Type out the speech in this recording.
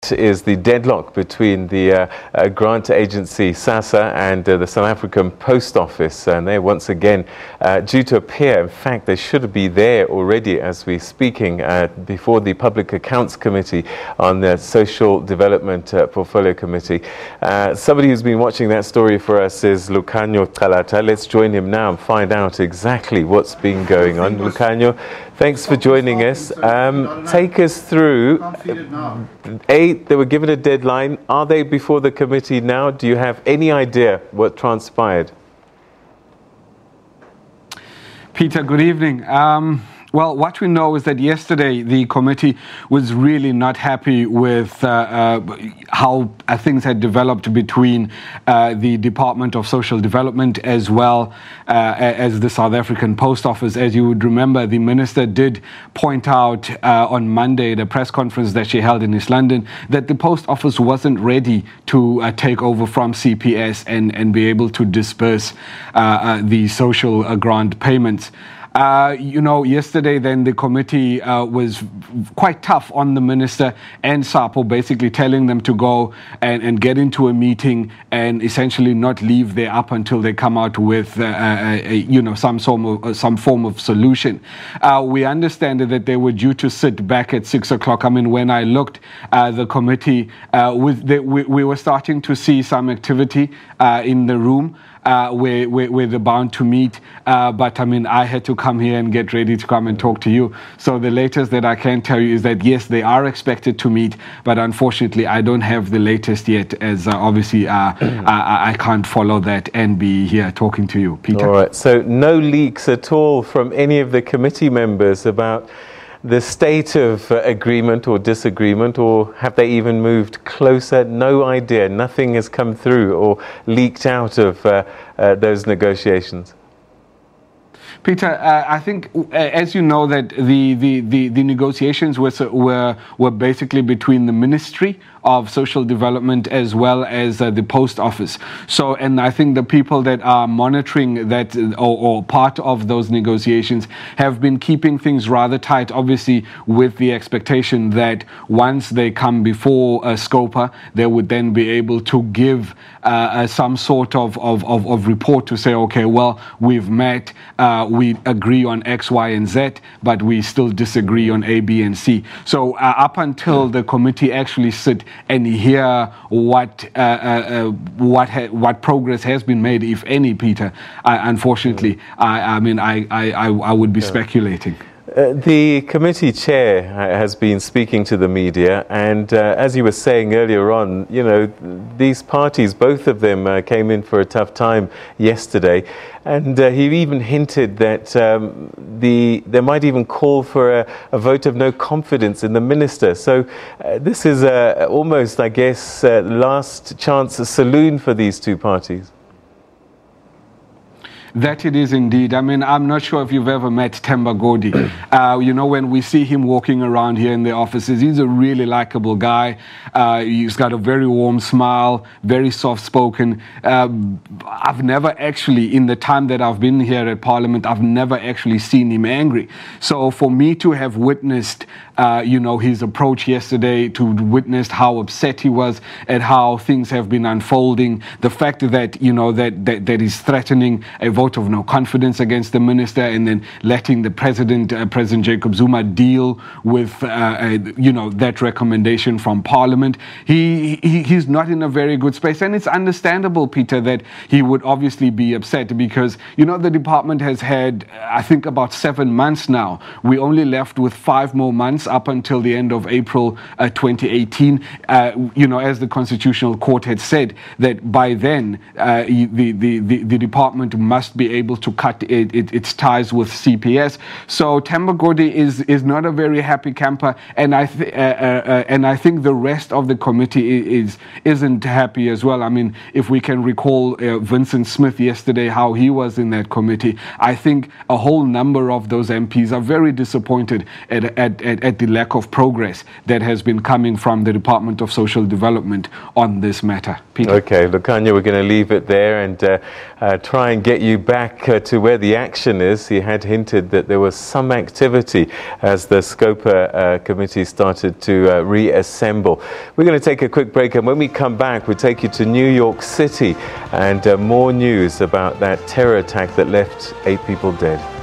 Is the deadlock between the grant agency SASSA and the South African Post Office, and they're once again due to appear. In fact, they should be there already as we're speaking before the Public Accounts Committee on the Social Development Portfolio Committee. Somebody who's been watching that story for us is Lukhanyo Calata. Let's join him now and find out exactly what's been going on. Lukhanyo, thanks for joining us. Take us through. They were given a deadline. Are they before the committee now? Do you have any idea what transpired? Peter, good evening. Well, what we know is that yesterday the committee was really not happy with how things had developed between the Department of Social Development as well as the South African Post Office. As you would remember, the minister did point out on Monday at a press conference that she held in East London that the Post Office wasn't ready to take over from CPS and be able to disperse the social grant payments. Yesterday then the committee was quite tough on the minister and SAPO, basically telling them to go and get into a meeting and essentially not leave there up until they come out with some form of solution. We understand that they were due to sit back at 6 o'clock. I mean, when I looked, the committee we were starting to see some activity in the room. Where they're bound to meet, but I mean, I had to come here and get ready to come and talk to you. So the latest that I can tell you is that yes, they are expected to meet, but unfortunately, I don't have the latest yet, as obviously I can't follow that and be here talking to you, Peter. All right. So no leaks at all from any of the committee members about the state of agreement or disagreement, or have they even moved closer? No idea. Nothing has come through or leaked out of those negotiations. Peter, I think, as you know, that the negotiations were basically between the Ministry of Social Development as well as the Post Office. So, and I think the people that are monitoring that or part of those negotiations have been keeping things rather tight, obviously with the expectation that once they come before a scoper, they would then be able to give some sort of report to say, okay, well, we've met, we agree on X, Y, and Z, but we still disagree on A, B, and C. So up until the committee actually sit and hear what progress has been made, if any, Peter, unfortunately, I would be speculating. The committee chair has been speaking to the media, and as you were saying earlier on, you know, these parties, both of them came in for a tough time yesterday, and he even hinted that they might even call for a vote of no confidence in the minister. So this is almost, I guess, last chance saloon for these two parties. That it is indeed. I mean, I'm not sure if you've ever met Themba Godi. When we see him walking around here in the offices, he's a really likable guy. He's got a very warm smile, very soft-spoken. I've never actually, in the time that I've been here at Parliament, I've never actually seen him angry. So for me to have witnessed, his approach yesterday, to witness how upset he was at how things have been unfolding, the fact that, that he's threatening a vote of no confidence against the minister, and then letting the President Jacob Zuma deal with, that recommendation from Parliament. He's not in a very good space, and it's understandable, Peter, that he would obviously be upset because, the department has had, I think, about 7 months now. We only left with 5 more months up until the end of April 2018. As the Constitutional Court had said, that by then the department must be able to cut its ties with CPS. So Themba Godi is not a very happy camper, and I think the rest of the committee isn't happy as well. I mean, if we can recall Vincent Smith yesterday, how he was in that committee, I think a whole number of those MPs are very disappointed at at the lack of progress that has been coming from the Department of Social Development on this matter. Peter. Okay, Lukhanyo, we're going to leave it there and try and get you back to where the action is. He had hinted that there was some activity as the SCOPA committee started to reassemble. We're going to take a quick break, and when we come back, we'll take you to New York City and more news about that terror attack that left 8 people dead.